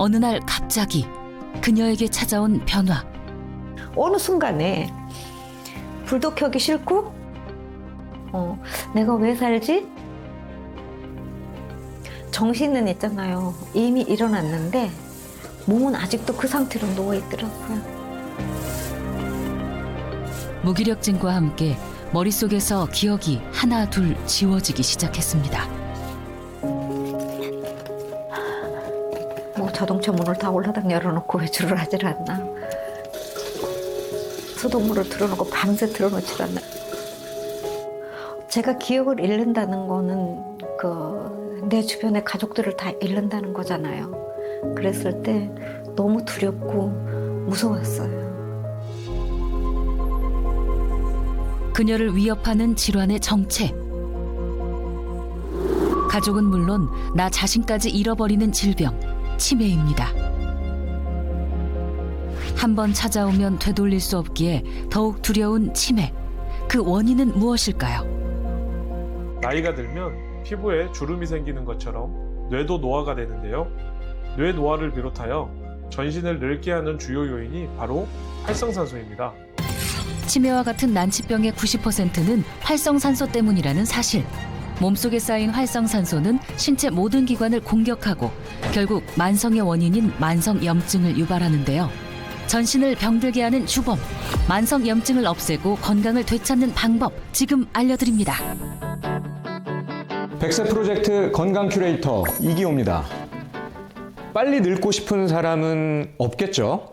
어느 날 갑자기 그녀에게 찾아온 변화. 어느 순간에 불도 켜기 싫고 내가 왜 살지? 정신은 있잖아요. 이미 일어났는데 몸은 아직도 그 상태로 누워있더라고요. 무기력증과 함께 머릿속에서 기억이 하나 둘 지워지기 시작했습니다. 뭐 자동차 문을 다 올라당 열어놓고 외출을 하질 않나. 수돗물을 틀어놓고 밤새 틀어놓질 않나. 제가 기억을 잃는다는 거는 내 주변의 가족들을 다 잃는다는 거잖아요. 그랬을 때 너무 두렵고 무서웠어요. 그녀를 위협하는 질환의 정체. 가족은 물론 나 자신까지 잃어버리는 질병, 치매입니다. 한 번 찾아오면 되돌릴 수 없기에 더욱 두려운 치매. 그 원인은 무엇일까요? 나이가 들면 피부에 주름이 생기는 것처럼 뇌도 노화가 되는데요. 뇌 노화를 비롯하여 전신을 늙게 하는 주요 요인이 바로 활성산소입니다. 치매와 같은 난치병의 90%는 활성산소 때문이라는 사실. 몸속에 쌓인 활성산소는 신체 모든 기관을 공격하고 결국 만성의 원인인 만성염증을 유발하는데요. 전신을 병들게 하는 주범, 만성염증을 없애고 건강을 되찾는 방법 지금 알려드립니다. 100세 프로젝트 건강 큐레이터 이기호입니다. 빨리 늙고 싶은 사람은 없겠죠?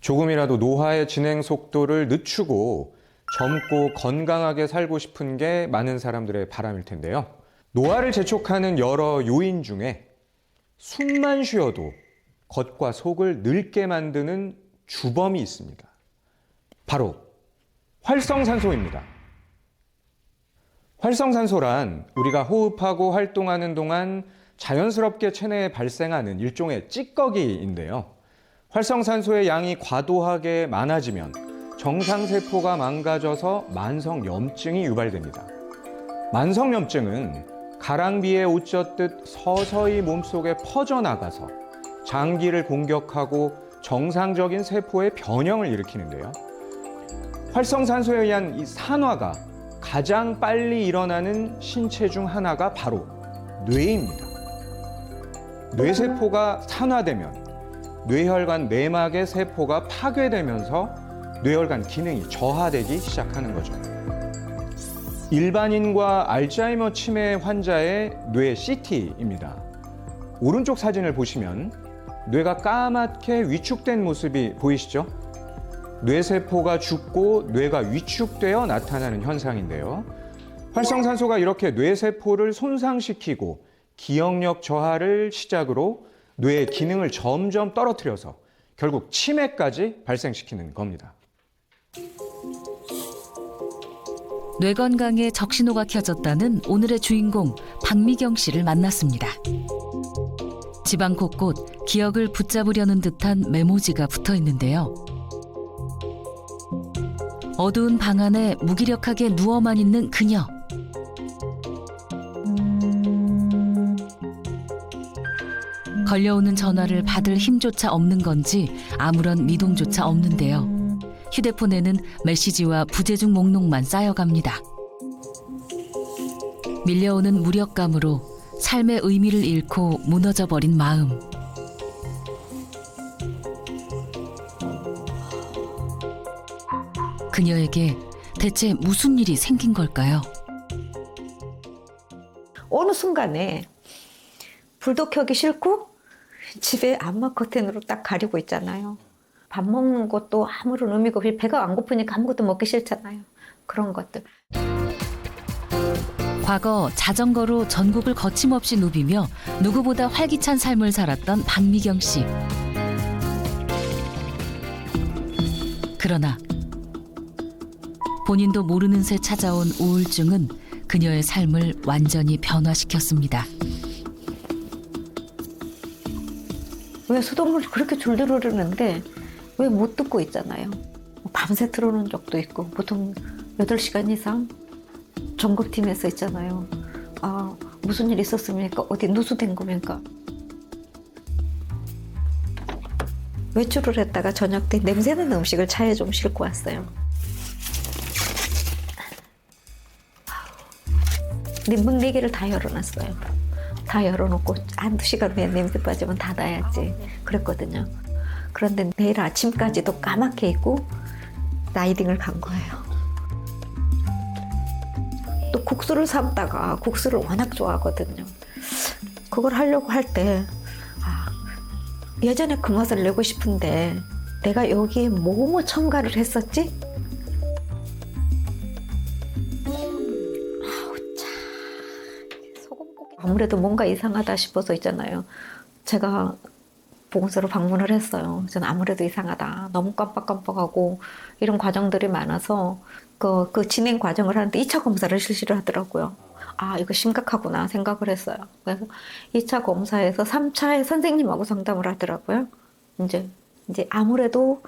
조금이라도 노화의 진행 속도를 늦추고 젊고 건강하게 살고 싶은 게 많은 사람들의 바람일 텐데요. 노화를 재촉하는 여러 요인 중에 숨만 쉬어도 겉과 속을 늙게 만드는 주범이 있습니다. 바로 활성산소입니다. 활성산소란 우리가 호흡하고 활동하는 동안 자연스럽게 체내에 발생하는 일종의 찌꺼기인데요. 활성산소의 양이 과도하게 많아지면 정상세포가 망가져서 만성염증이 유발됩니다. 만성염증은 가랑비에 옷 젖듯 서서히 몸속에 퍼져나가서 장기를 공격하고 정상적인 세포의 변형을 일으키는데요. 활성산소에 의한 이 산화가 가장 빨리 일어나는 신체 중 하나가 바로 뇌입니다. 뇌세포가 산화되면 뇌혈관 내막의 세포가 파괴되면서 뇌혈관 기능이 저하되기 시작하는 거죠. 일반인과 알츠하이머 치매 환자의 뇌 CT입니다. 오른쪽 사진을 보시면 뇌가 까맣게 위축된 모습이 보이시죠? 뇌세포가 죽고 뇌가 위축되어 나타나는 현상인데요. 활성산소가 이렇게 뇌세포를 손상시키고 기억력 저하를 시작으로 뇌의 기능을 점점 떨어뜨려서 결국 치매까지 발생시키는 겁니다. 뇌 건강에 적신호가 켜졌다는 오늘의 주인공 박미경 씨를 만났습니다. 집안 곳곳 기억을 붙잡으려는 듯한 메모지가 붙어 있는데요. 어두운 방 안에 무기력하게 누워만 있는 그녀. 걸려오는 전화를 받을 힘조차 없는 건지 아무런 미동조차 없는데요. 휴대폰에는 메시지와 부재중 목록만 쌓여갑니다. 밀려오는 무력감으로 삶의 의미를 잃고 무너져버린 마음. 그녀에게 대체 무슨 일이 생긴 걸까요? 어느 순간에 불도 켜기 싫고 집에 암막 커튼으로 딱 가리고 있잖아요. 밥 먹는 것도 아무런 의미가 없이 배가 안 고프니까 아무것도 먹기 싫잖아요. 그런 것들. 과거 자전거로 전국을 거침없이 누비며 누구보다 활기찬 삶을 살았던 박미경 씨. 그러나 본인도 모르는 새 찾아온 우울증은 그녀의 삶을 완전히 변화시켰습니다. 왜 수돗물이 그렇게 줄줄 흐르는데 왜 못 듣고 있잖아요. 밤새 틀어놓은 적도 있고 보통 8시간 이상 전국팀에서 있잖아요. 아, 무슨 일 있었습니까? 어디 누수된 겁니까? 외출을 했다가 저녁 때 냄새나는 음식을 차에 좀 싣고 왔어요. 문 4개를 다 열어놨어요. 다 열어놓고 한두 시간 후에 냄새 빠지면 닫아야지 그랬거든요. 그런데 내일 아침까지도 까맣게 있고 라이딩을 간 거예요. 또 국수를 삶다가 국수를 워낙 좋아하거든요. 그걸 하려고 할 때 예전에 그 맛을 내고 싶은데 내가 여기에 뭐뭐 첨가를 했었지? 아무래도 뭔가 이상하다 싶어서 있잖아요. 제가 보건소로 방문을 했어요. 저는 아무래도 이상하다. 너무 깜빡깜빡하고 이런 과정들이 많아서 그 진행 과정을 하는데 2차 검사를 실시를 하더라고요. 이거 심각하구나 생각을 했어요. 그래서 2차 검사에서 3차에 선생님하고 상담을 하더라고요. 이제 아무래도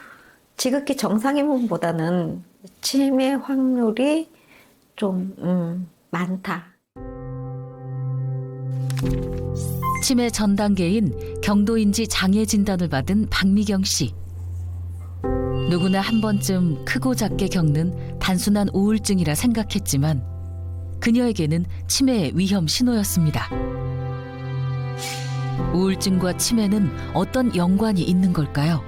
지극히 정상인 분보다는 치매 확률이 좀 많다. 치매 전 단계인 경도인지 장애 진단을 받은 박미경 씨. 누구나 한 번쯤 크고 작게 겪는 단순한 우울증이라 생각했지만 그녀에게는 치매의 위험 신호였습니다. 우울증과 치매는 어떤 연관이 있는 걸까요?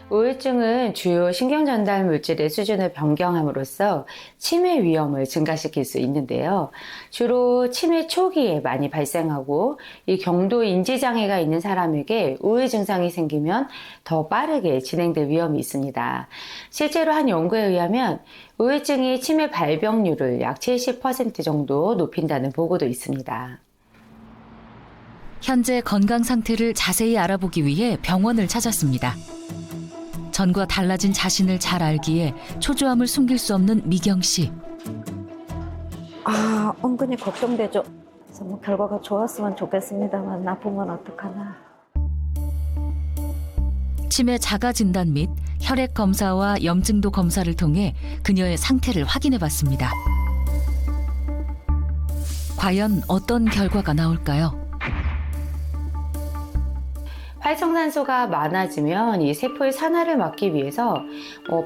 우울증은 주요 신경전달 물질의 수준을 변경함으로써 치매 위험을 증가시킬 수 있는데요. 주로 치매 초기에 많이 발생하고 이 경도 인지장애가 있는 사람에게 우울 증상이 생기면 더 빠르게 진행될 위험이 있습니다. 실제로 한 연구에 의하면 우울증이 치매 발병률을 약 70% 정도 높인다는 보고도 있습니다. 현재 건강 상태를 자세히 알아보기 위해 병원을 찾았습니다. 전과 달라진 자신을 잘 알기에 초조함을 숨길 수 없는 미경 씨. 은근히 걱정되죠. 그래서 뭐 결과가 좋았으면 좋겠습니다만 나쁘면 어떡하나. 치매 자가 진단 및 혈액 검사와 염증도 검사를 통해 그녀의 상태를 확인해 봤습니다. 과연 어떤 결과가 나올까요? 활성산소가 많아지면 이 세포의 산화를 막기 위해서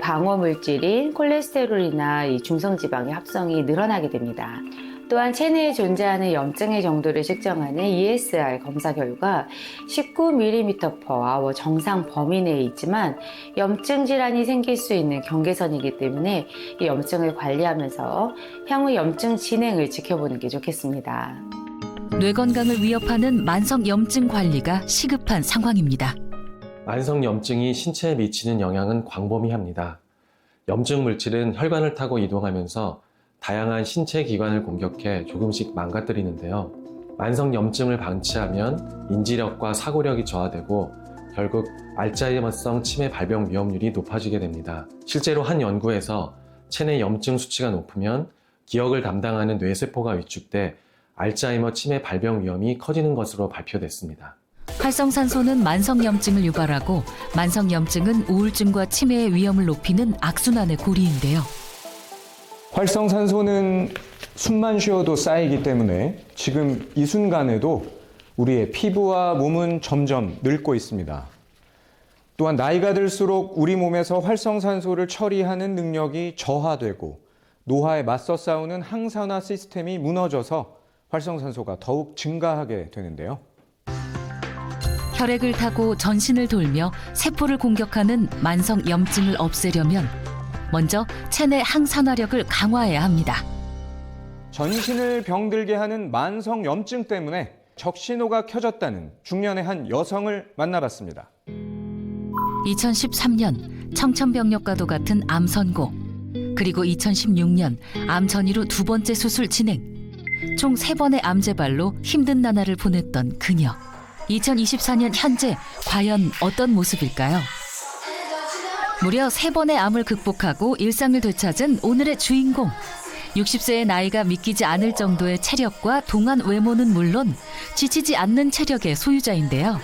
방어 물질인 콜레스테롤이나 이 중성지방의 합성이 늘어나게 됩니다. 또한 체내에 존재하는 염증의 정도를 측정하는 ESR 검사 결과 19mm/h 정상 범위 내에 있지만 염증 질환이 생길 수 있는 경계선이기 때문에 이 염증을 관리하면서 향후 염증 진행을 지켜보는 게 좋겠습니다. 뇌 건강을 위협하는 만성 염증 관리가 시급한 상황입니다. 만성 염증이 신체에 미치는 영향은 광범위합니다. 염증 물질은 혈관을 타고 이동하면서 다양한 신체 기관을 공격해 조금씩 망가뜨리는데요. 만성 염증을 방치하면 인지력과 사고력이 저하되고 결국 알츠하이머성 치매 발병 위험률이 높아지게 됩니다. 실제로 한 연구에서 체내 염증 수치가 높으면 기억을 담당하는 뇌세포가 위축돼 알츠하이머 치매 발병 위험이 커지는 것으로 발표됐습니다. 활성산소는 만성염증을 유발하고 만성염증은 우울증과 치매의 위험을 높이는 악순환의 고리인데요. 활성산소는 숨만 쉬어도 쌓이기 때문에 지금 이 순간에도 우리의 피부와 몸은 점점 늙고 있습니다. 또한 나이가 들수록 우리 몸에서 활성산소를 처리하는 능력이 저하되고 노화에 맞서 싸우는 항산화 시스템이 무너져서 활성산소가 더욱 증가하게 되는데요. 혈액을 타고 전신을 돌며 세포를 공격하는 만성 염증을 없애려면 먼저 체내 항산화력을 강화해야 합니다. 전신을 병들게 하는 만성 염증 때문에 적신호가 켜졌다는 중년의 한 여성을 만나봤습니다. 2013년 청천벽력과도 같은 암 선고, 그리고 2016년 암 전이로 2번째 수술 진행. 총 3번의 암 재발로 힘든 나날을 보냈던 그녀. 2024년 현재 과연 어떤 모습일까요? 무려 3번의 암을 극복하고 일상을 되찾은 오늘의 주인공. 60세의 나이가 믿기지 않을 정도의 체력과 동안 외모는 물론 지치지 않는 체력의 소유자인데요.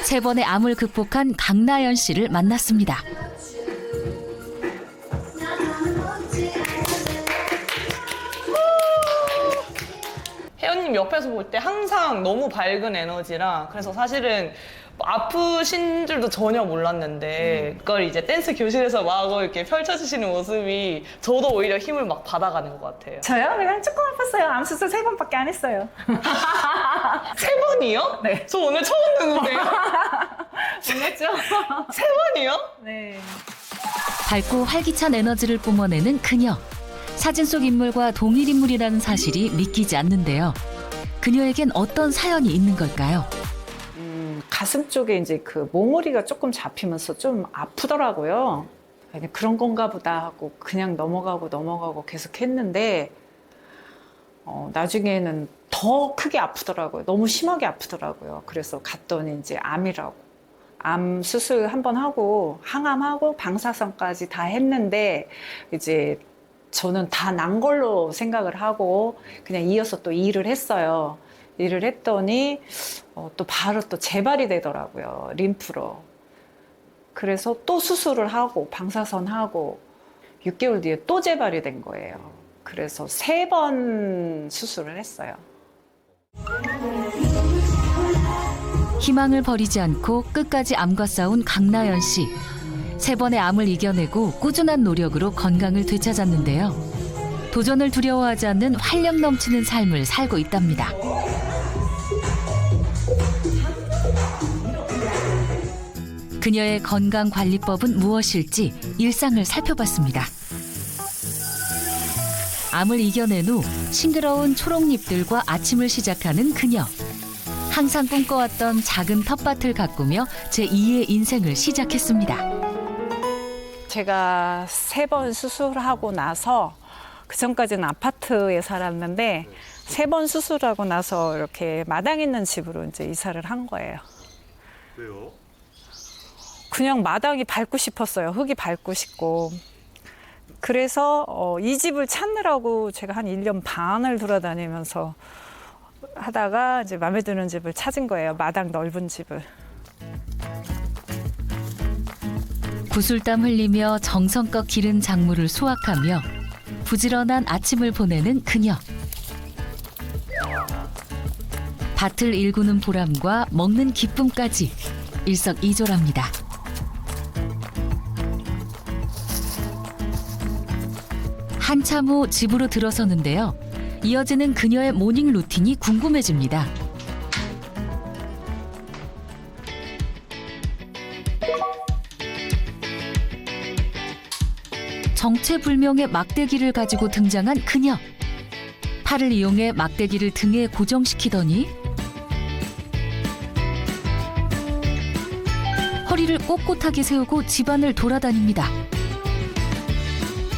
3번의 암을 극복한 강나연 씨를 만났습니다. 혜연님 옆에서 볼 때 항상 너무 밝은 에너지라, 그래서 사실은 아프신 줄도 전혀 몰랐는데 그걸 이제 댄스 교실에서 마구 이렇게 펼쳐주시는 모습이 저도 오히려 힘을 막 받아가는 것 같아요. 저요? 그냥 조금 아팠어요. 암 수술 3번밖에 안 했어요. 3번이요? 네. 저 오늘 처음 듣는데요. 몰랐죠? 3번이요? 네. 밝고 활기찬 에너지를 뿜어내는 그녀. 사진 속 인물과 동일 인물이라는 사실이 믿기지 않는데요. 그녀에겐 어떤 사연이 있는 걸까요? 가슴 쪽에 이제 그 몽우리가 조금 잡히면서 좀 아프더라고요. 그냥 그런 건가 보다 하고 그냥 넘어가고 계속 했는데 나중에는 더 크게 아프더라고요. 너무 심하게 아프더라고요. 그래서 갔더니 이제 암이라고. 암 수술 한번 하고 항암하고 방사선까지 다 했는데 이제 저는 다 난 걸로 생각을 하고 그냥 이어서 또 일을 했어요. 일을 했더니 또 바로 또 재발이 되더라고요. 림프로. 그래서 또 수술을 하고 방사선 하고 6개월 뒤에 또 재발이 된 거예요. 그래서 3번 수술을 했어요. 희망을 버리지 않고 끝까지 암과 싸운 강나연 씨. 3번의 암을 이겨내고 꾸준한 노력으로 건강을 되찾았는데요. 도전을 두려워하지 않는 활력 넘치는 삶을 살고 있답니다. 그녀의 건강관리법은 무엇일지 일상을 살펴봤습니다. 암을 이겨낸 후 싱그러운 초록잎들과 아침을 시작하는 그녀. 항상 꿈꿔왔던 작은 텃밭을 가꾸며 제2의 인생을 시작했습니다. 제가 3번 수술하고 나서 그 전까지는 아파트에 살았는데 3번 수술하고 나서 이렇게 마당 있는 집으로 이제 이사를 한 거예요. 왜요? 그냥 마당이 밟고 싶었어요. 흙이 밟고 싶고. 그래서 이 집을 찾느라고 제가 한 1년 반을 돌아다니면서 하다가 이제 마음에 드는 집을 찾은 거예요. 마당 넓은 집을. 구슬땀 흘리며 정성껏 기른 작물을 수확하며 부지런한 아침을 보내는 그녀. 밭을 일구는 보람과 먹는 기쁨까지 일석이조랍니다. 한참 후 집으로 들어서는데요. 이어지는 그녀의 모닝 루틴이 궁금해집니다. 정체불명의 막대기를 가지고 등장한 그녀. 팔을 이용해 막대기를 등에 고정시키더니 허리를 꼿꼿하게 세우고 집안을 돌아다닙니다.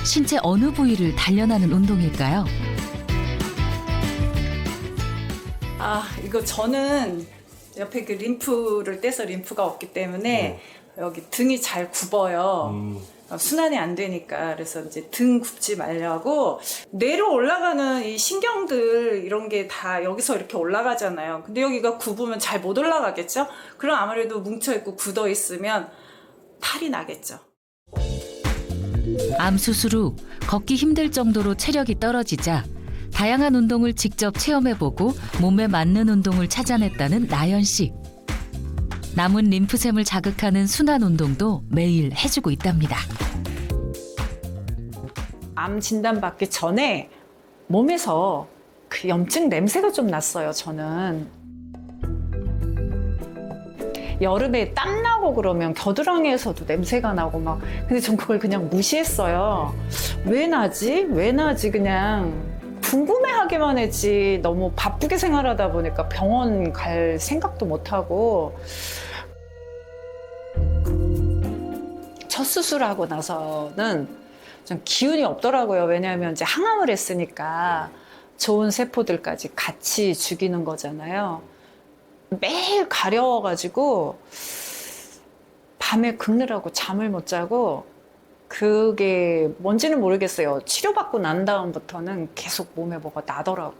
신체 어느 부위를 단련하는 운동일까요? 이거 저는 옆에 그 림프를 떼서 림프가 없기 때문에 여기 등이 잘 굽어요. 순환이 안 되니까. 그래서 이제 등 굽지 말라고 뇌로 올라가는 이 신경들 이런 게 다 여기서 이렇게 올라가잖아요. 근데 여기가 굽으면 잘 못 올라가겠죠? 그럼 아무래도 뭉쳐있고 굳어있으면 탈이 나겠죠. 암 수술 후 걷기 힘들 정도로 체력이 떨어지자 다양한 운동을 직접 체험해보고 몸에 맞는 운동을 찾아냈다는 나연 씨. 남은 림프샘을 자극하는 순환 운동도 매일 해주고 있답니다. 암 진단 받기 전에 몸에서 그 염증 냄새가 좀 났어요, 저는. 여름에 땀 나고 그러면 겨드랑이에서도 냄새가 나고 막. 근데 전 그걸 그냥 무시했어요. 왜 나지? 왜 나지? 그냥 궁금해하기만 했지. 너무 바쁘게 생활하다 보니까 병원 갈 생각도 못하고. 첫 수술하고 나서는 좀 기운이 없더라고요. 왜냐하면 이제 항암을 했으니까 좋은 세포들까지 같이 죽이는 거잖아요. 매일 가려워가지고 밤에 긁느라고 잠을 못 자고 그게 뭔지는 모르겠어요. 치료받고 난 다음부터는 계속 몸에 뭐가 나더라고요.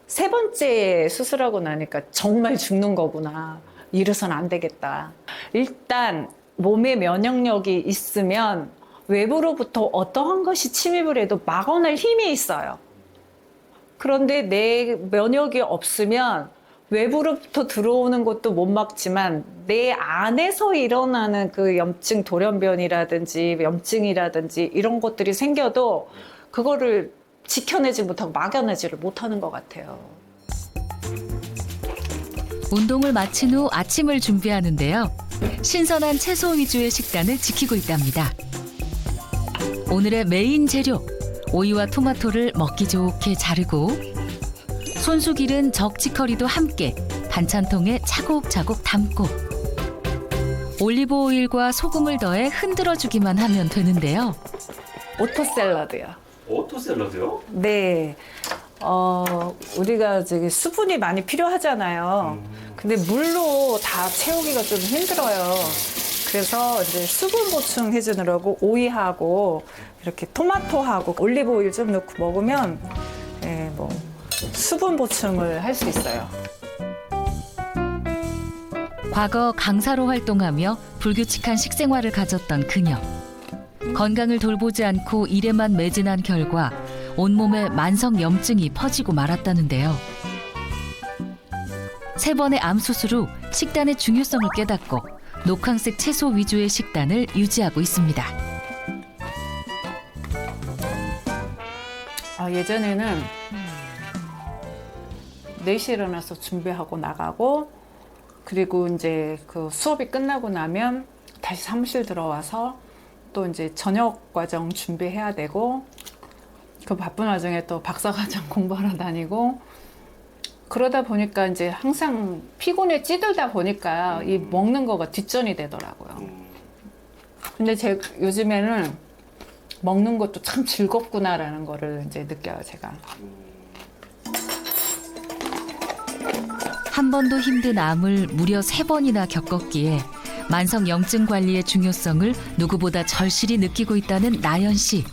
3번째 수술하고 나니까 정말 죽는 거구나. 이래서는 안 되겠다. 일단 몸에 면역력이 있으면 외부로부터 어떠한 것이 침입을 해도 막아낼 힘이 있어요. 그런데 내 면역이 없으면 외부로부터 들어오는 것도 못 막지만 내 안에서 일어나는 그 염증, 돌연변이라든지 염증이라든지 이런 것들이 생겨도 그거를 지켜내지 못하고 막아내지를 못하는 것 같아요. 운동을 마친 후 아침을 준비하는데요. 신선한 채소 위주의 식단을 지키고 있답니다. 오늘의 메인 재료, 오이와 토마토를 먹기 좋게 자르고 손수 기른 적치커리도 함께 반찬통에 차곡차곡 담고 올리브 오일과 소금을 더해 흔들어주기만 하면 되는데요. 오토 샐러드요. 오토 샐러드요? 네. 우리가 저기 수분이 많이 필요하잖아요. 근데 물로 다 채우기가 좀 힘들어요. 그래서 이제 수분 보충해 주느라고 오이하고 이렇게 토마토하고 올리브 오일 좀 넣고 먹으면 뭐 수분 보충을 할 수 있어요. 과거 강사로 활동하며 불규칙한 식생활을 가졌던 그녀. 건강을 돌보지 않고 일에만 매진한 결과 온몸에 만성 염증이 퍼지고 말았다는데요. 3번의 암 수술 후 식단의 중요성을 깨닫고 녹황색 채소 위주의 식단을 유지하고 있습니다. 예전에는 4시에 일어나서 준비하고 나가고 그리고 이제 그 수업이 끝나고 나면 다시 사무실 들어와서 또 이제 저녁 과정 준비해야 되고 그 바쁜 와중에 또 박사과정 공부하러 다니고 그러다 보니까 이제 항상 피곤에 찌들다 보니까 이 먹는 거가 뒷전이 되더라고요. 근데 요즘에는 먹는 것도 참 즐겁구나라는 거를 이제 느껴요, 제가. 한 번도 힘든 암을 무려 3번이나 겪었기에 만성 염증 관리의 중요성을 누구보다 절실히 느끼고 있다는 나연 씨.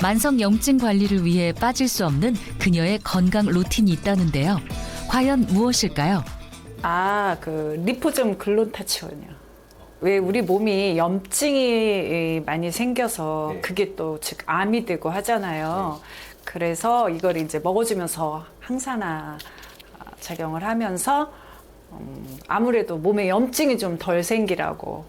만성 염증 관리를 위해 빠질 수 없는 그녀의 건강 루틴이 있다는데요. 과연 무엇일까요? 그 리포좀 글루타치온이요. 왜 우리 몸이 염증이 많이 생겨서 그게 또 즉 암이 되고 하잖아요. 그래서 이걸 이제 먹어주면서 항산화 작용을 하면서 아무래도 몸에 염증이 좀 덜 생기라고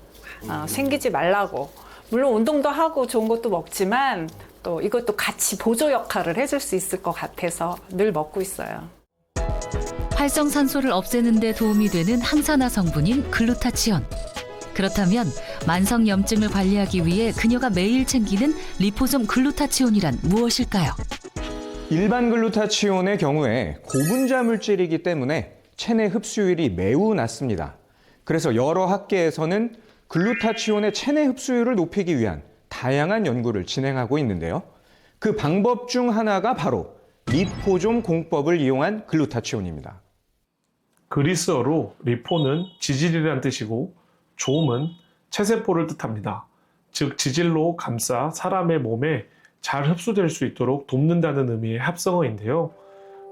생기지 말라고 물론 운동도 하고 좋은 것도 먹지만 또 이것도 같이 보조 역할을 해줄 수 있을 것 같아서 늘 먹고 있어요. 활성산소를 없애는 데 도움이 되는 항산화 성분인 글루타치온. 그렇다면 만성 염증을 관리하기 위해 그녀가 매일 챙기는 리포솜 글루타치온이란 무엇일까요? 일반 글루타치온의 경우에 고분자 물질이기 때문에 체내 흡수율이 매우 낮습니다. 그래서 여러 학계에서는 글루타치온의 체내 흡수율을 높이기 위한 다양한 연구를 진행하고 있는데요. 그 방법 중 하나가 바로 리포좀 공법을 이용한 글루타치온입니다. 그리스어로 리포는 지질이란 뜻이고 쫌은 체세포를 뜻합니다. 즉 지질로 감싸 사람의 몸에 잘 흡수될 수 있도록 돕는다는 의미의 합성어인데요.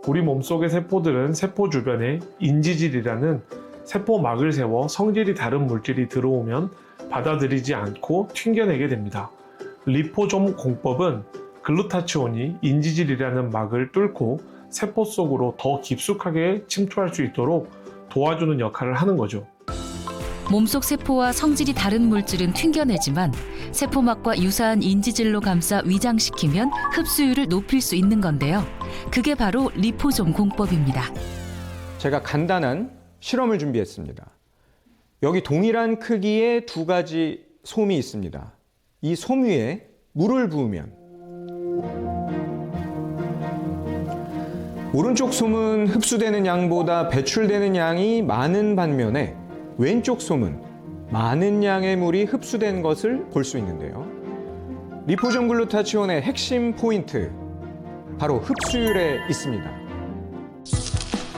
우리 몸속의 세포들은 세포 주변에 인지질이라는 세포막을 세워 성질이 다른 물질이 들어오면 받아들이지 않고 튕겨내게 됩니다. 리포좀 공법은 글루타치온이 인지질이라는 막을 뚫고 세포 속으로 더 깊숙하게 침투할 수 있도록 도와주는 역할을 하는 거죠. 몸속 세포와 성질이 다른 물질은 튕겨내지만 세포막과 유사한 인지질로 감싸 위장시키면 흡수율을 높일 수 있는 건데요. 그게 바로 리포솜 공법입니다. 제가 간단한 실험을 준비했습니다. 여기 동일한 크기의 2가지 솜이 있습니다. 이 솜 위에 물을 부으면 오른쪽 솜은 흡수되는 양보다 배출되는 양이 많은 반면에 왼쪽 솜은 많은 양의 물이 흡수된 것을 볼 수 있는데요. 리포좀 글루타치온의 핵심 포인트, 바로 흡수율에 있습니다.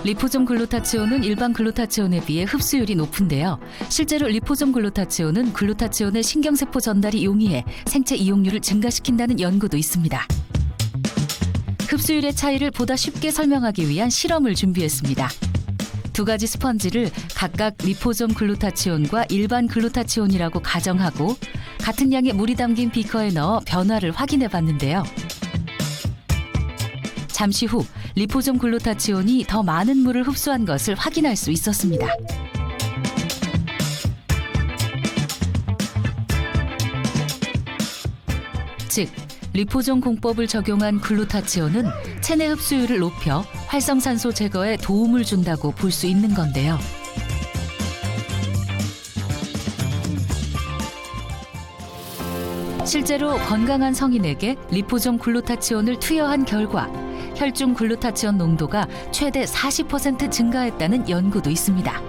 리포솜 글루타치온은 일반 글루타치온에 비해 흡수율이 높은데요. 실제로 리포솜 글루타치온은 글루타치온의 신경세포 전달이 용이해 생체 이용률을 증가시킨다는 연구도 있습니다. 흡수율의 차이를 보다 쉽게 설명하기 위한 실험을 준비했습니다. 2가지 스펀지를 각각 리포솜 글루타치온과 일반 글루타치온이라고 가정하고 같은 양의 물이 담긴 비커에 넣어 변화를 확인해 봤는데요. 잠시 후 리포솜 글루타치온이 더 많은 물을 흡수한 것을 확인할 수 있었습니다. 즉, 리포솜 공법을 적용한 글루타치온은 체내 흡수율을 높여 활성산소 제거에 도움을 준다고 볼 수 있는 건데요. 실제로 건강한 성인에게 리포솜 글루타치온을 투여한 결과 혈중 글루타치온 농도가 최대 40% 증가했다는 연구도 있습니다.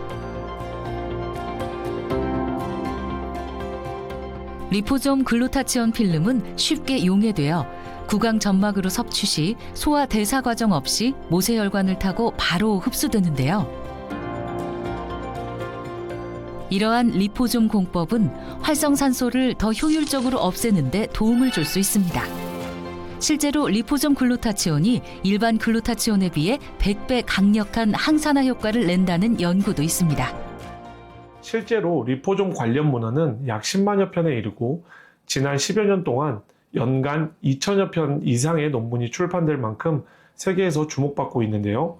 리포솜 글루타치온 필름은 쉽게 용해되어 구강 점막으로 섭취 시 소화 대사 과정 없이 모세혈관을 타고 바로 흡수되는데요. 이러한 리포솜 공법은 활성산소를 더 효율적으로 없애는 데 도움을 줄 수 있습니다. 실제로 리포솜 글루타치온이 일반 글루타치온에 비해 100배 강력한 항산화 효과를 낸다는 연구도 있습니다. 실제로 리포솜 관련 문헌은 약 10만여 편에 이르고 지난 10여 년 동안 연간 2천여 편 이상의 논문이 출판될 만큼 세계에서 주목받고 있는데요.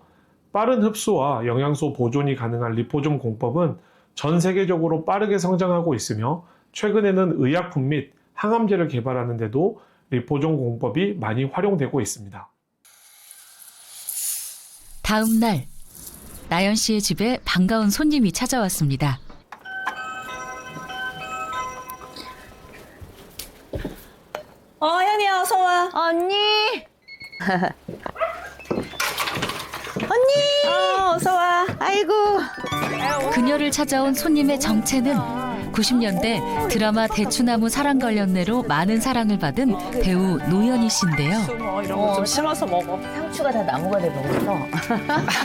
빠른 흡수와 영양소 보존이 가능한 리포솜 공법은 전 세계적으로 빠르게 성장하고 있으며 최근에는 의약품 및 항암제를 개발하는 데도 리포솜 공법이 많이 활용되고 있습니다. 다음 날, 나연 씨의 집에 반가운 손님이 찾아왔습니다. 현이야, 어서 와. 언니! 어서 와. 아이고. 그녀를 찾아온 손님의 정체는 90년대 드라마 대추나무 사랑걸연애로 많은 사랑을 받은 배우 노현희 씨인데요. 이런 거 좀 심어서 먹어. 상추가 다 나무가 돼버렸어.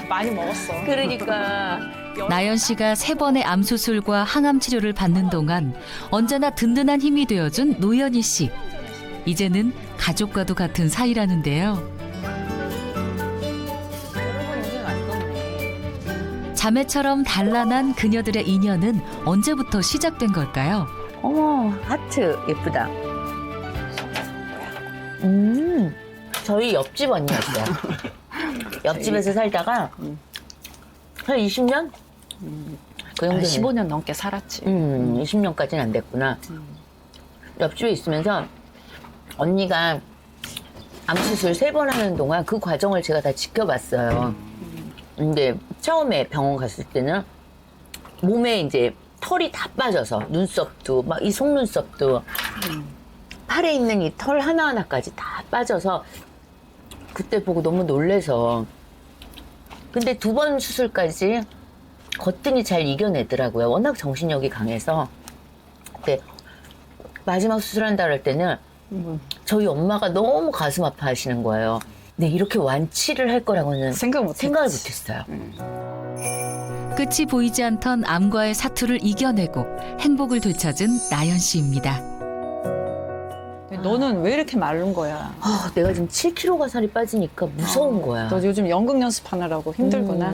많이 먹었어. 그러니까. 나연 씨가 3번의 암 수술과 항암 치료를 받는 동안 언제나 든든한 힘이 되어준 노현희 씨. 이제는 가족과도 같은 사이라는데요. 자매처럼 단란한 그녀들의 인연은 언제부터 시작된 걸까요? 어머, 하트 예쁘다. 저희 옆집 언니였어요. 옆집에서 살다가 한 20년? 그 정도. 15년 넘게 살았지. 20년까지는 안 됐구나. 옆집에 있으면서 언니가 암수술 3번 하는 동안 그 과정을 제가 다 지켜봤어요. 근데 처음에 병원 갔을 때는 몸에 이제 털이 다 빠져서 눈썹도 막 이 속눈썹도 팔에 있는 이 털 하나하나까지 다 빠져서 그때 보고 너무 놀래서 근데 2번 수술까지 거뜬히 잘 이겨내더라고요. 워낙 정신력이 강해서. 근데 마지막 수술한다 그럴 때는 저희 엄마가 너무 가슴 아파하시는 거예요. 네, 이렇게 완치를 할 거라고는 생각을 못했어요. 끝이 보이지 않던 암과의 사투를 이겨내고 행복을 되찾은 나연 씨입니다. 너는 왜 이렇게 마른 거야? 아, 내가 지금 7kg가 살이 빠지니까 무서운 거야. 너 요즘 연극 연습하느라고 힘들구나.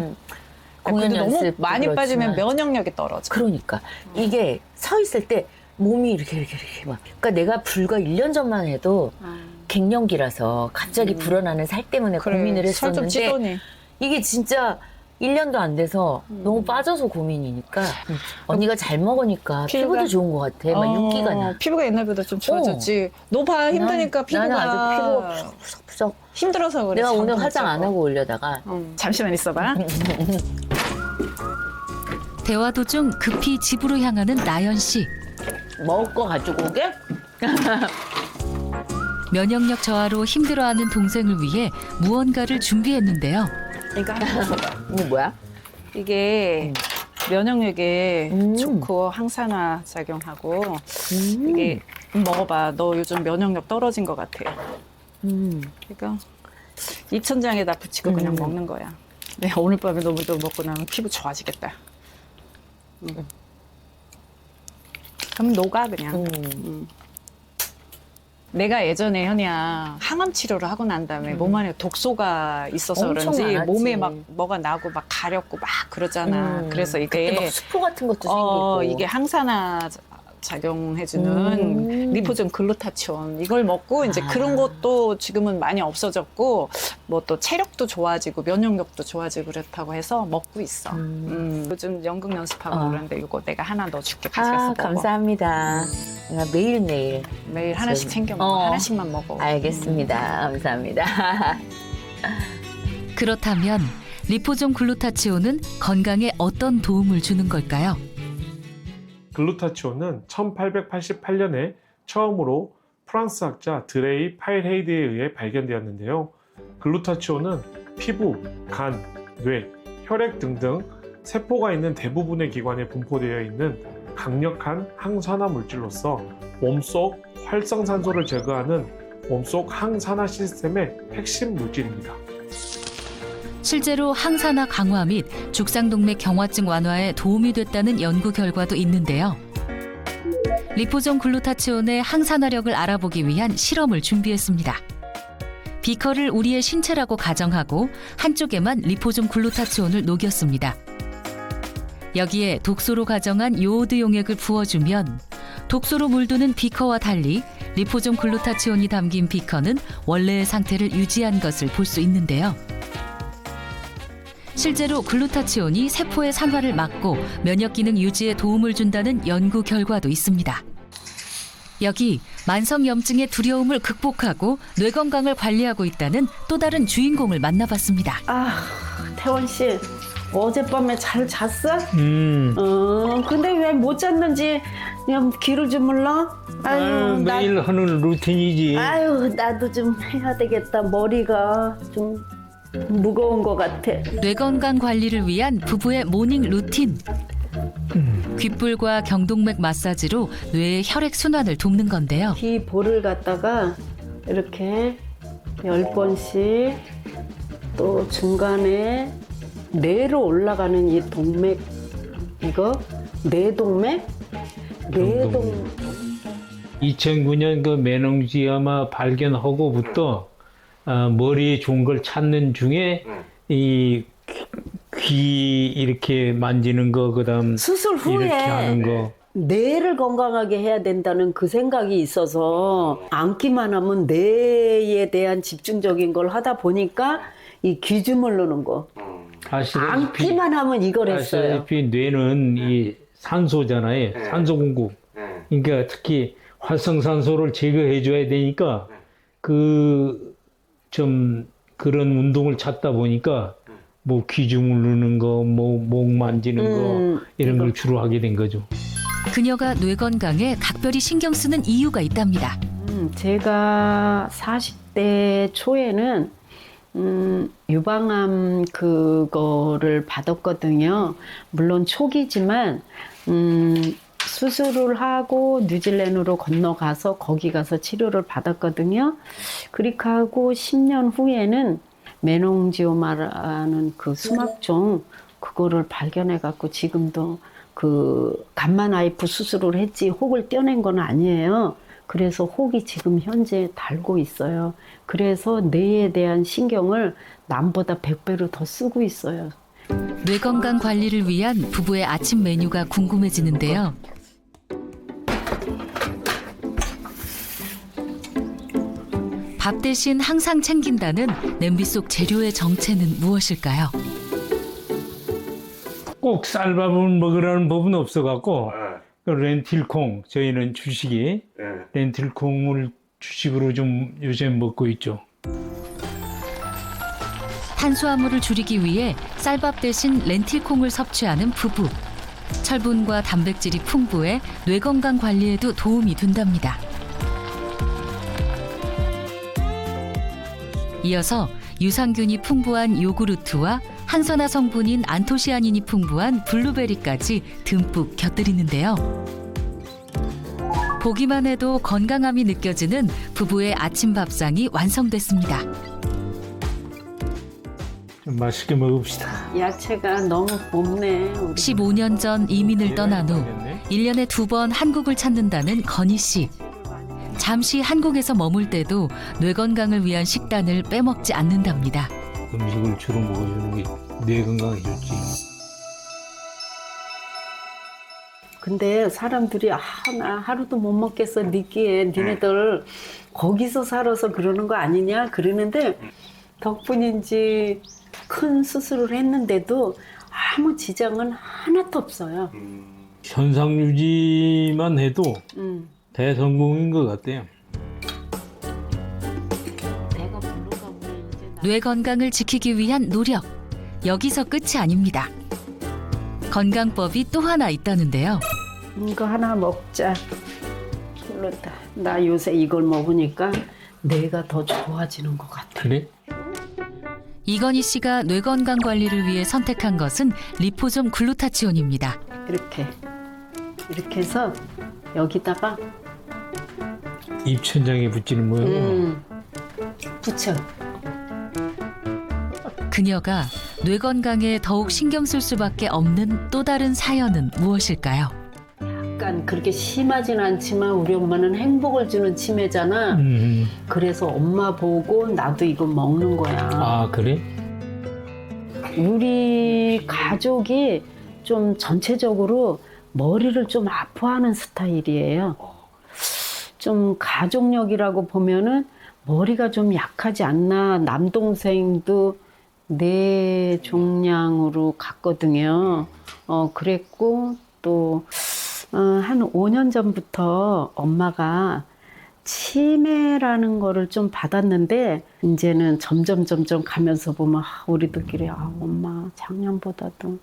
공연 근데 너무 연습도 많이 그렇지만. 빠지면 면역력이 떨어져. 그러니까 이게 서 있을 때 몸이 이렇게 막. 그러니까 내가 불과 1년 전만 해도 갱년기라서 갑자기 불어나는 살 때문에 고민을 살좀 했었는데 찌더니. 이게 진짜 1년도 안 돼서 너무 빠져서 고민이니까 언니가 잘 먹으니까 피부도 좋은 것 같아. 막 윤기가 나. 피부가 옛날보다 좀 좋아졌지. 너 봐, 힘드니까 피부가. 나는 아주 피부가 푸석푸석. 힘들어서 그래. 내가 오늘 잠도 못 화장 안 자고. 하고 올려다가 잠시만 있어봐. 대화 도중 급히 집으로 향하는 나연 씨. 먹을 거 가지고 오게? 면역력 저하로 힘들어하는 동생을 위해 무언가를 준비했는데요. 이거 한번 먹어봐. 이게 뭐야? 이게 면역력에 좋고 항산화 작용하고 이게 먹어봐. 너 요즘 면역력 떨어진 것 같아. 이거 입천장에다 붙이고 그냥 먹는 거야. 내가 오늘 밤에 너무 먹고 나면 피부 좋아지겠다. 그럼 녹아 그냥. 내가 예전에 현이야 항암 치료를 하고 난 다음에 몸 안에 독소가 있어서 엄청 그런지 많았지. 몸에 막 뭐가 나고 막 가렵고 막 그러잖아. 그래서 그때 이게 막 수포 같은 것도 생기고. 이게 항산화 작용해주는 리포존 글루타치온 이걸 먹고 이제 그런 것도 지금은 많이 없어졌고 뭐 또 체력도 좋아지고 면역력도 좋아지고 그렇다고 해서 먹고 있어. 요즘 연극 연습하고 그러는데 이거 내가 하나 넣어줄게. 가져가서 먹어. 감사합니다. 내가 매일매일 매일 하나씩 챙겨 먹어. 하나씩만 먹어. 알겠습니다. 감사합니다. 그렇다면 리포존 글루타치온은 건강에 어떤 도움을 주는 걸까요? 글루타치온은 1888년에 처음으로 프랑스 학자 드레이 파일헤이드에 의해 발견되었는데요. 글루타치온은 피부, 간, 뇌, 혈액 등등 세포가 있는 대부분의 기관에 분포되어 있는 강력한 항산화 물질로서 몸속 활성산소를 제거하는 몸속 항산화 시스템의 핵심 물질입니다. 실제로 항산화 강화 및 죽상동맥 경화증 완화에 도움이 됐다는 연구 결과도 있는데요. 리포존 글루타치온의 항산화력을 알아보기 위한 실험을 준비했습니다. 비커를 우리의 신체라고 가정하고 한쪽에만 리포존 글루타치온을 녹였습니다. 여기에 독소로 가정한 요오드 용액을 부어주면 독소로 물드는 비커와 달리 리포존 글루타치온이 담긴 비커는 원래의 상태를 유지한 것을 볼 수 있는데요. 실제로 글루타치온이 세포의 산화를 막고 면역기능 유지에 도움을 준다는 연구 결과도 있습니다. 여기 만성염증의 두려움을 극복하고 뇌 건강을 관리하고 있다는 또 다른 주인공을 만나봤습니다. 태원 씨, 어젯밤에 잘 잤어? 근데 왜 못 잤는지 그냥 귀를 주물러? 매일 하는 루틴이지. 나도 좀 해야 되겠다. 머리가 좀 무거운 것 같아. 뇌 건강 관리를 위한 부부의 모닝 루틴. 귓불과 경동맥 마사지로 뇌의 혈액 순환을 돕는 건데요. 귀 볼을 갖다가 이렇게 10번씩 또 중간에 뇌로 올라가는 이 동맥 이거 뇌동맥? 뇌동 2009년 그 매농지아마 발견하고부터 머리에 좋은 걸 찾는 중에 이 귀 이렇게 만지는 거, 그다음 수술 이렇게 후에 하는 거. 뇌를 건강하게 해야 된다는 그 생각이 있어서 앉기만 하면 뇌에 대한 집중적인 걸 하다 보니까 이 귀 주물르는 거 앉기만 하면 이걸 했어요. 아시다시피 뇌는 이 산소잖아요. 산소 공급. 그러니까 특히 활성산소를 제거해 줘야 되니까 좀 그런 운동을 찾다 보니까 뭐 귀 주물르는 거, 뭐 목 만지는 거 이런 걸 주로 하게 된 거죠. 그녀가 뇌 건강에 각별히 신경 쓰는 이유가 있답니다. 제가 40대 초에는 유방암 그거를 받았거든요. 물론 초기지만 수술을 하고 뉴질랜드로 건너가서 거기 가서 치료를 받았거든요. 그렇게 하고 10년 후에는 메농지오마라는 그 수막종 그거를 발견해 갖고 지금도 그 감마 나이프 수술을 했지 혹을 떼어낸 건 아니에요. 그래서 혹이 지금 현재 달고 있어요. 그래서 뇌에 대한 신경을 남보다 100배로 더 쓰고 있어요. 뇌 건강 관리를 위한 부부의 아침 메뉴가 궁금해지는데요. 밥 대신 항상 챙긴다는 냄비 속 재료의 정체는 무엇일까요? 꼭 쌀밥을 먹으라는 법은 없어갖고 그 렌틸콩, 저희는 주식이 렌틸콩을 주식으로 좀 요새 먹고 있죠. 탄수화물을 줄이기 위해 쌀밥 대신 렌틸콩을 섭취하는 부부. 철분과 단백질이 풍부해 뇌 건강 관리에도 도움이 된답니다. 이어서 유산균이 풍부한 요구르트와 항산화 성분인 안토시아닌이 풍부한 블루베리까지 듬뿍 곁들이는데요. 보기만 해도 건강함이 느껴지는 부부의 아침 밥상이 완성됐습니다. 좀 맛있게 먹읍시다. 야채가 너무 곱네. 15년 전 이민을 떠난 후 1년에 2번 한국을 찾는다는 건희 씨. 잠시 한국에서 머물 때도 뇌 건강을 위한 식단을 빼먹지 않는답니다. 음식을 주로 먹어주는 게 뇌 건강에 좋지. 근데 사람들이 나 하루도 못 먹겠어 느끼해 니네들 거기서 살아서 그러는 거 아니냐 그러는데 덕분인지 큰 수술을 했는데도 아무 지장은 하나도 없어요. 현상 유지만 해도 대성공인 것 같아요. 내가 불러가 보면 이제 뇌 건강을 지키기 위한 노력. 여기서 끝이 아닙니다. 건강법이 또 하나 있다는데요. 이거 하나 먹자. 그렇다. 나 요새 이걸 먹으니까 뇌가 더 좋아지는 것 같아. 그래? 이건희 씨가 뇌 건강 관리를 위해 선택한 것은 리포솜 글루타치온입니다. 이렇게 해서 여기다가 입천장에 붙이는 모양이야. 붙여. 그녀가 뇌 건강에 더욱 신경 쓸 수밖에 없는 또 다른 사연은 무엇일까요? 약간 그렇게 심하진 않지만 우리 엄마는 행복을 주는 치매잖아. 그래서 엄마 보고 나도 이거 먹는 거야. 아, 그래? 우리 가족이 좀 전체적으로 머리를 좀 아파하는 스타일이에요. 좀 가족력이라고 보면은 머리가 좀 약하지 않나. 남동생도 뇌종양으로 갔거든요. 그랬고 또 한 5년 전부터 엄마가 치매라는 거를 좀 받았는데 이제는 점점 가면서 보면 우리들끼리 엄마 작년보다도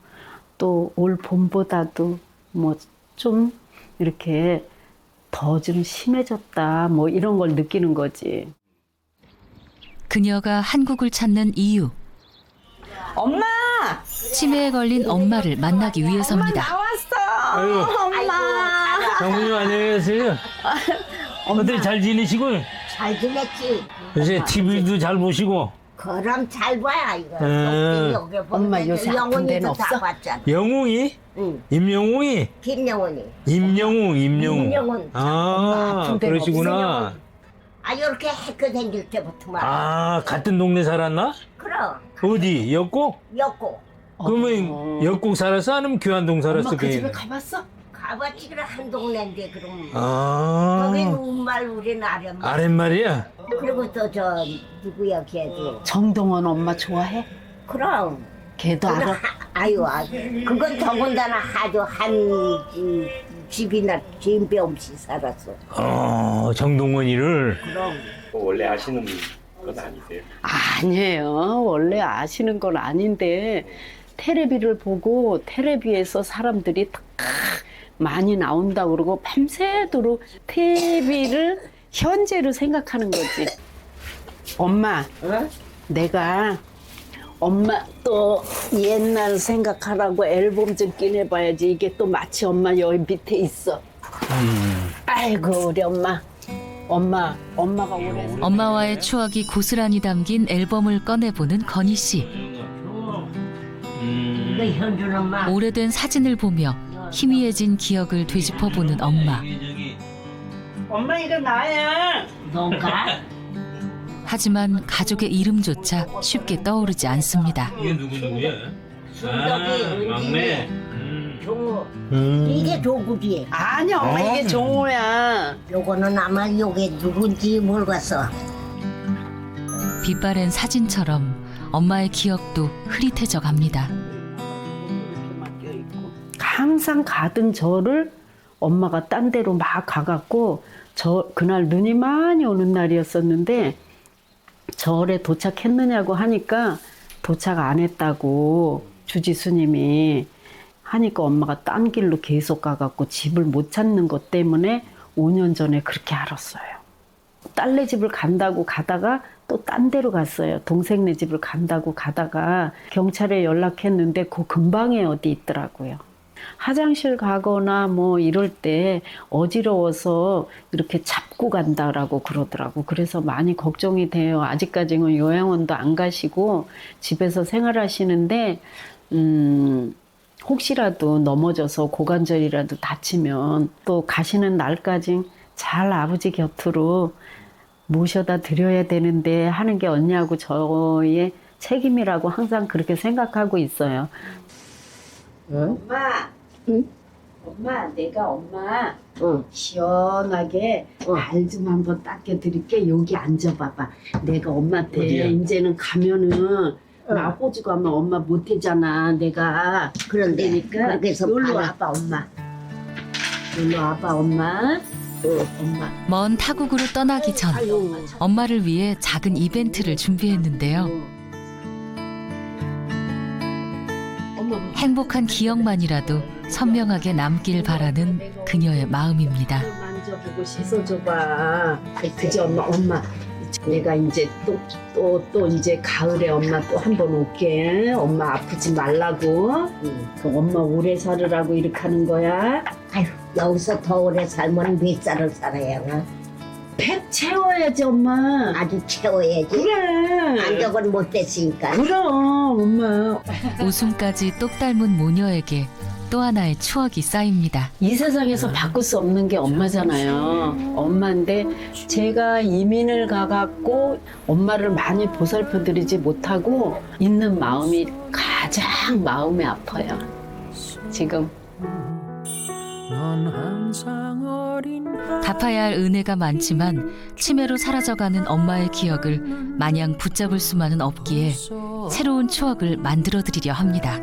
또 올 봄보다도 뭐 좀 이렇게 더 좀 심해졌다 뭐 이런 걸 느끼는 거지. 그녀가 한국을 찾는 이유. 엄마! 치매에 걸린 엄마를 만나기 위해서입니다. 아유, 엄마! 장모님 안녕하세요. 어떻게 잘 지내시고? 잘 지냈지? 요새 TV도 잘 보시고. 그럼 잘 봐야 이거. 여기 엄마 보면 요새 아픈 데는 영훈이도 다 없어? 봤잖아. 영웅이? 응. 임영웅이? 김영훈이. 임영웅. 임영웅. 아, 아픈 데는 그러시구나. 아 이렇게 해크 생길 때부터 말. 아, 같은 동네 살았나? 그럼 어디? 역곡? 였고 그러면 역곡 살았어? 아니면 교환동 살았어? 엄마 그 집에 걔는? 가봤어? 가봤지 그래 한 동네인데 그럼. 아, 거긴 우말 우리는 아랫말. 아랫말이야? 그리고 또 저 누구야 걔도. 정동원 엄마 좋아해? 그럼. 걔도 알아? 아유, 그건 더군다나 아주 한 집이나 진배 없이 살았어. 정동원이를. 그럼. 원래 아시는 건 아니세요? 아니에요. 원래 아시는 건 아닌데 테레비를 보고 테레비에서 사람들이 딱 많이 나온다 그러고 밤새도록 TV를 현재로 생각하는 거지. 엄마, 내가 엄마 또 옛날 생각하라고 앨범 좀 꺼내봐야지. 이게 또 마치 엄마 여기 밑에 있어. 아이고 우리 엄마. 엄마가 오래 엄마와의 추억이 고스란히 담긴 앨범을 꺼내보는 건희 씨. 이거 현준 엄마. 오래된 사진을 보며 희미해진 기억을 되짚어보는 엄마. 엄마 이거 나야. 너가? 하지만 가족의 이름조차 쉽게 떠오르지 않습니다. 이게 누구야? 순덕이, 막내. 종우. 이게 조국이. 아니야 엄마 이게 종호야. 요거는 아마 요게 누군지 모르겠어. 빛바랜 사진처럼 엄마의 기억도 흐릿해져 갑니다. 항상 가던 저를 엄마가 딴 데로 막 가갖고 그날 눈이 많이 오는 날이었었는데 절에 도착했느냐고 하니까 도착 안 했다고 주지스님이 하니까 엄마가 딴 길로 계속 가갖고 집을 못 찾는 것 때문에 5년 전에 그렇게 알았어요. 딸네 집을 간다고 가다가 또 딴 데로 갔어요. 동생네 집을 간다고 가다가 경찰에 연락했는데 그 근방에 어디 있더라고요. 화장실 가거나 뭐 이럴 때 어지러워서 이렇게 잡고 간다라고 그러더라고. 그래서 많이 걱정이 돼요. 아직까지는 요양원도 안 가시고 집에서 생활하시는데 혹시라도 넘어져서 고관절이라도 다치면 또 가시는 날까지 잘 아버지 곁으로 모셔다 드려야 되는데 하는 게 언니하고 저의 책임이라고 항상 그렇게 생각하고 있어요. 엄마. 응? 엄마, 내가 엄마 시원하게 발 좀 한번 닦여드릴게. 여기 앉아봐봐. 내가 엄마한테 어디야? 이제는 가면은 나 호주 가면 엄마 못하잖아. 내가 그런데 그러니까 그래서 놀러 봐라. 와봐 엄마. 놀러 와봐 엄마. 엄마. 먼 타국으로 떠나기 전 엄마를 위해 작은 이벤트를 준비했는데요. 행복한 기억만이라도 선명하게 남길 바라는 그녀의 마음입니다. 만져보고 씻어줘봐. 그죠 엄마. 내가 이제 또 이제 가을에 엄마 또 한 번 올게. 엄마 아프지 말라고. 그 엄마 오래 살으라고 이렇게 하는 거야. 아휴, 여기서 더 오래 살면 몇 살을 살아야 100 채워야지 엄마. 아주 채워야지. 그래. 안적은 못 됐으니까. 그럼 엄마. 웃음까지 똑 닮은 모녀에게 또 하나의 추억이 쌓입니다. 이 세상에서 바꿀 수 없는 게 엄마잖아요. 엄마인데 제가 이민을 가갖고 엄마를 많이 보살펴드리지 못하고 있는 마음이 가장 마음이 아파요. 지금. 갚아야 할 은혜가 많지만 치매로 사라져가는 엄마의 기억을 마냥 붙잡을 수만은 없기에 새로운 추억을 만들어드리려 합니다.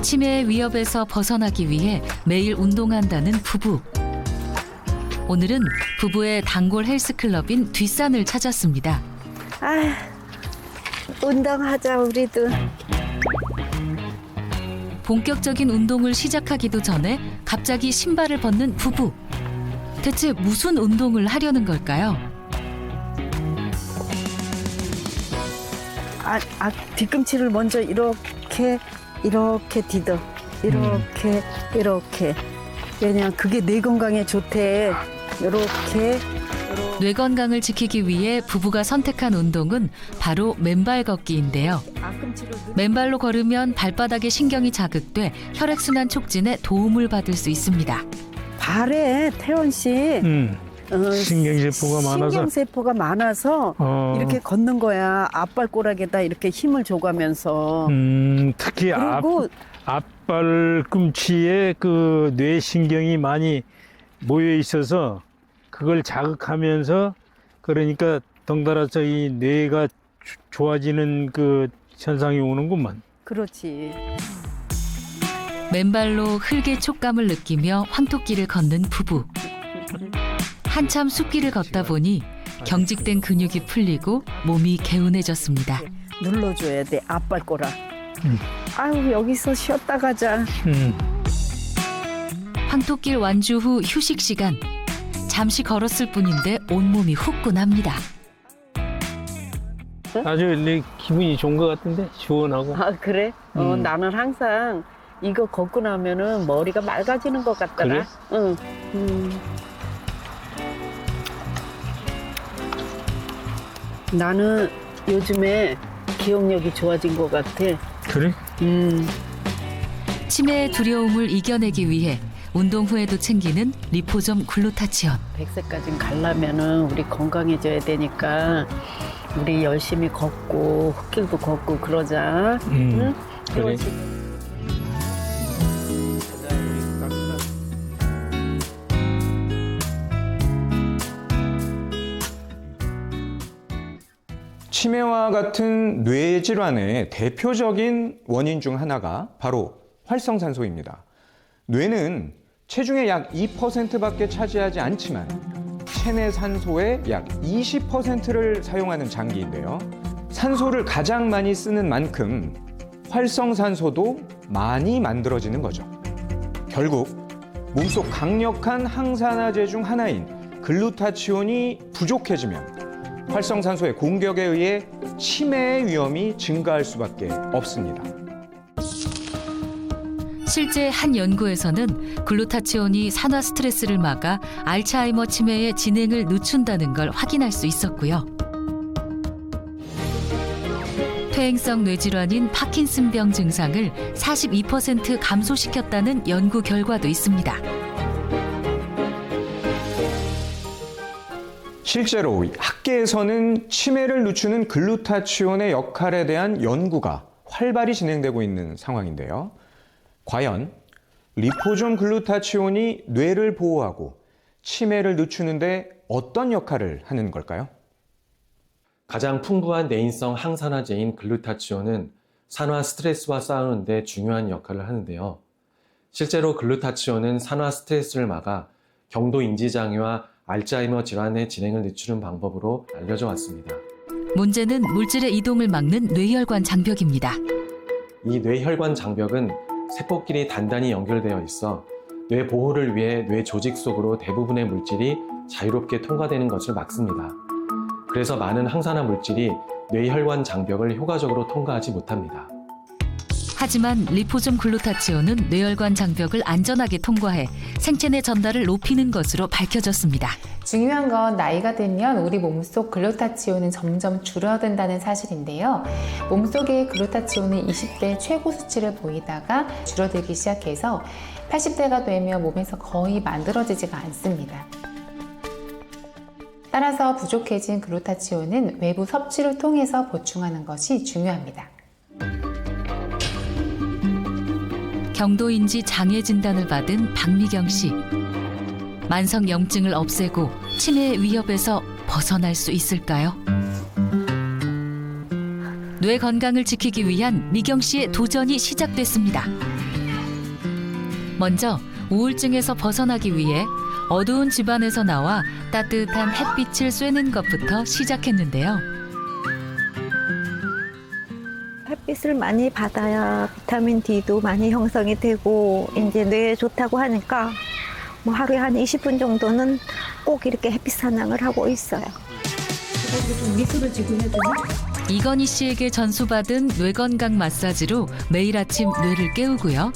치매의 위협에서 벗어나기 위해 매일 운동한다는 부부. 오늘은 부부의 단골 헬스클럽인 뒷산을 찾았습니다. 운동하자 우리도. 본격적인 운동을 시작하기도 전에 갑자기 신발을 벗는 부부. 대체 무슨 운동을 하려는 걸까요? 뒤꿈치를 먼저 이렇게 디뎌. 이렇게. 왜냐면 그게 뇌 건강에 좋대. 이렇게. 뇌 건강을 지키기 위해 부부가 선택한 운동은 바로 맨발 걷기인데요. 맨발로 걸으면 발바닥에 신경이 자극돼 혈액순환 촉진에 도움을 받을 수 있습니다. 발에 태원 씨 신경세포가 많아서 이렇게 걷는 거야. 앞발꼬락에다 이렇게 힘을 줘가면서. 특히 그리고 앞발꿈치에 그 뇌신경이 많이 모여 있어서 그걸 자극하면서 그러니까 덩달아서 이 뇌가 좋아지는 그 현상이 오는구만. 그렇지. 맨발로 흙의 촉감을 느끼며 황토길을 걷는 부부. 한참 숲길을 걷다 보니 경직된 근육이 풀리고 몸이 개운해졌습니다. 눌러줘야 돼, 앞발꼬락. 아유, 여기서 쉬었다 가자. 황토길 완주 후 휴식 시간. 잠시 걸었을 뿐인데 온몸이 후끈합니다. 아주 내 기분이 좋은 것 같은데 시원하고. 아, 그래? 나는 항상 이거 걷고 나면은 머리가 맑아지는 것 같더라. 그래? 응. 나는 요즘에 기억력이 좋아진 것 같아. 그래? 치매의 두려움을 이겨내기 위해 운동 후에도 챙기는 리포점 글루타치온. 100세까지 가려면은 우리 건강해져야 되니까 우리 열심히 걷고 흙길도 걷고 그러자. 응? 그래. 치매와 같은 뇌 질환의 대표적인 원인 중 하나가 바로 활성산소입니다. 뇌는 체중의 약 2%밖에 차지하지 않지만 체내 산소의 약 20%를 사용하는 장기인데요. 산소를 가장 많이 쓰는 만큼 활성산소도 많이 만들어지는 거죠. 결국 몸속 강력한 항산화제 중 하나인 글루타치온이 부족해지면 활성산소의 공격에 의해 치매의 위험이 증가할 수밖에 없습니다. 실제 한 연구에서는 글루타치온이 산화 스트레스를 막아 알츠하이머 치매의 진행을 늦춘다는 걸 확인할 수 있었고요. 퇴행성 뇌질환인 파킨슨병 증상을 42% 감소시켰다는 연구 결과도 있습니다. 실제로 학계에서는 치매를 늦추는 글루타치온의 역할에 대한 연구가 활발히 진행되고 있는 상황인데요. 과연 리포좀 글루타치온이 뇌를 보호하고 치매를 늦추는데 어떤 역할을 하는 걸까요? 가장 풍부한 내인성 항산화제인 글루타치온은 산화 스트레스와 싸우는 데 중요한 역할을 하는데요. 실제로 글루타치온은 산화 스트레스를 막아 경도 인지장애와 알츠하이머 질환의 진행을 늦추는 방법으로 알려져 왔습니다. 문제는 물질의 이동을 막는 뇌혈관 장벽입니다. 이 뇌혈관 장벽은 세포끼리 단단히 연결되어 있어 뇌 보호를 위해 뇌 조직 속으로 대부분의 물질이 자유롭게 통과되는 것을 막습니다. 그래서 많은 항산화 물질이 뇌혈관 장벽을 효과적으로 통과하지 못합니다. 하지만 리포좀 글루타치온은 뇌혈관 장벽을 안전하게 통과해 생체 내 전달을 높이는 것으로 밝혀졌습니다. 중요한 건 나이가 들면 우리 몸속 글루타치온은 점점 줄어든다는 사실인데요. 몸속의 글루타치온은 20대 최고 수치를 보이다가 줄어들기 시작해서 80대가 되면 몸에서 거의 만들어지지가 않습니다. 따라서 부족해진 글루타치온은 외부 섭취를 통해서 보충하는 것이 중요합니다. 경도인지 장애 진단을 받은 박미경 씨. 만성 염증을 없애고 치매의 위협에서 벗어날 수 있을까요? 뇌 건강을 지키기 위한 미경 씨의 도전이 시작됐습니다. 먼저 우울증에서 벗어나기 위해 어두운 집안에서 나와 따뜻한 햇빛을 쐬는 것부터 시작했는데요. 햇빛을 많이 받아야 비타민 D도 많이 형성이 되고 이제 뇌에 좋다고 하니까 뭐 하루에 한 20분 정도는 꼭 이렇게 햇빛 사냥을 하고 있어요. 좀 미소를 지고 해야 되나? 이건희 씨에게 전수받은 뇌건강 마사지로 매일 아침 뇌를 깨우고요.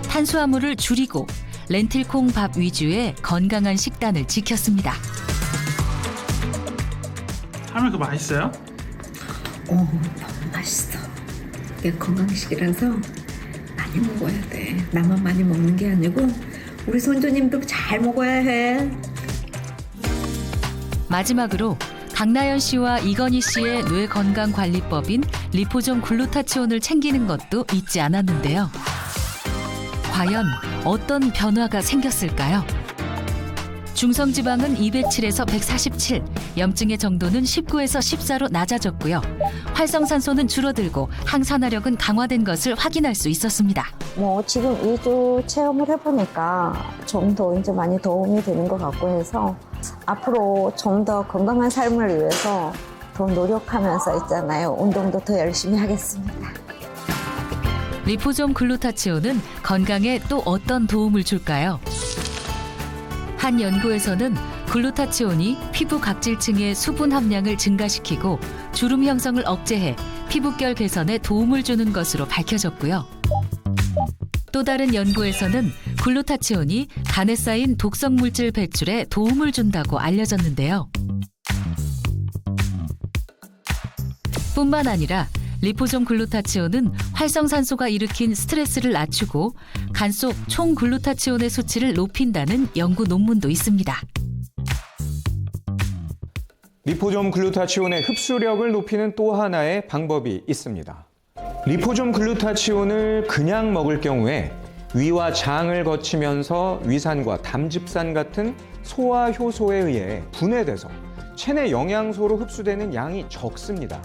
탄수화물을 줄이고 렌틸콩 밥 위주의 건강한 식단을 지켰습니다. 할머니 그거 맛있어요? 너무 맛있어. 이게 건강식이라서 많이 먹어야 돼. 나만 많이 먹는 게 아니고 우리 손주님도 잘 먹어야 해. 마지막으로 강나연 씨와 이건희 씨의 뇌 건강 관리법인 리포좀 글루타치온을 챙기는 것도 잊지 않았는데요. 과연 어떤 변화가 생겼을까요? 중성지방은 207에서 147, 염증의 정도는 19에서 14로 낮아졌고요. 활성산소는 줄어들고 항산화력은 강화된 것을 확인할 수 있었습니다. 뭐 지금 2주 체험을 해보니까 좀 더 이제 많이 도움이 되는 것 같고 해서 앞으로 좀 더 건강한 삶을 위해서 더 노력하면서 있잖아요. 운동도 더 열심히 하겠습니다. 리포좀 글루타치온은 건강에 또 어떤 도움을 줄까요? 한 연구에서는 글루타치온이 피부 각질층의 수분 함량을 증가시키고 주름 형성을 억제해 피부결 개선에 도움을 주는 것으로 밝혀졌고요. 또 다른 연구에서는 글루타치온이 간에 쌓인 독성 물질 배출에 도움을 준다고 알려졌는데요. 뿐만 아니라 리포좀 글루타치온은 활성산소가 일으킨 스트레스를 낮추고 간 속 총 글루타치온의 수치를 높인다는 연구 논문도 있습니다. 리포좀 글루타치온의 흡수력을 높이는 또 하나의 방법이 있습니다. 리포좀 글루타치온을 그냥 먹을 경우에 위와 장을 거치면서 위산과 담즙산 같은 소화 효소에 의해 분해돼서 체내 영양소로 흡수되는 양이 적습니다.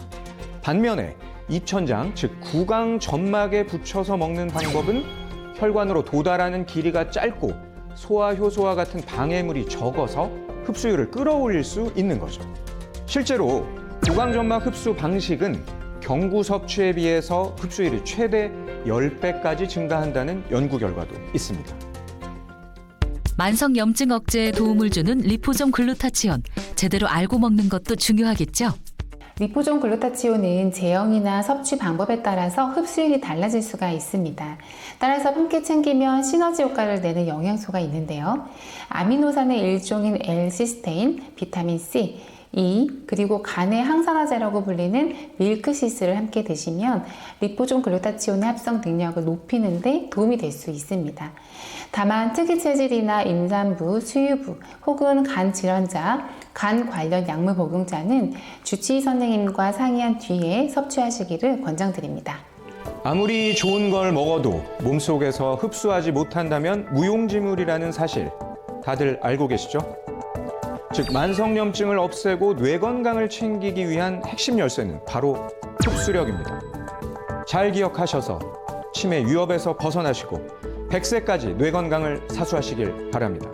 반면에 입천장, 즉 구강 점막에 붙여서 먹는 방법은 혈관으로 도달하는 길이가 짧고 소화 효소와 같은 방해물이 적어서 흡수율을 끌어올릴 수 있는 거죠. 실제로 구강 점막 흡수 방식은 경구 섭취에 비해서 흡수율이 최대 10배까지 증가한다는 연구 결과도 있습니다. 만성 염증 억제에 도움을 주는 리포좀 글루타치온, 제대로 알고 먹는 것도 중요하겠죠? 리포좀 글루타치온은 제형이나 섭취 방법에 따라서 흡수율이 달라질 수가 있습니다. 따라서 함께 챙기면 시너지 효과를 내는 영양소가 있는데요. 아미노산의 일종인 L-시스테인, 비타민 C, 그리고 간의 항산화제라고 불리는 밀크시스를 함께 드시면 리포존 글루타치온의 합성 능력을 높이는 데 도움이 될 수 있습니다. 다만 특이 체질이나 임산부, 수유부 혹은 간 질환자, 간 관련 약물 복용자는 주치의 선생님과 상의한 뒤에 섭취하시기를 권장드립니다. 아무리 좋은 걸 먹어도 몸속에서 흡수하지 못한다면 무용지물이라는 사실 다들 알고 계시죠? 즉 만성염증을 없애고 뇌 건강을 챙기기 위한 핵심 열쇠는 바로 흡수력입니다. 잘 기억하셔서 치매 위협에서 벗어나시고 100세까지 뇌 건강을 사수하시길 바랍니다.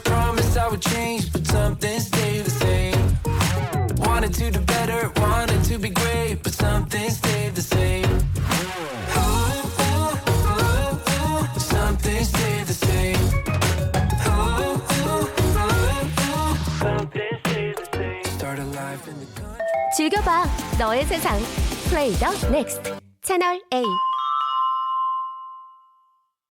Promised I would change, but something stayed the same. Wanted to do better, wanted to be great, but something stayed the same. Something stayed the same. Something stayed the same. Start a life in the country. 즐겨봐 너의 세상 플레이 더 넥스트 채널 A.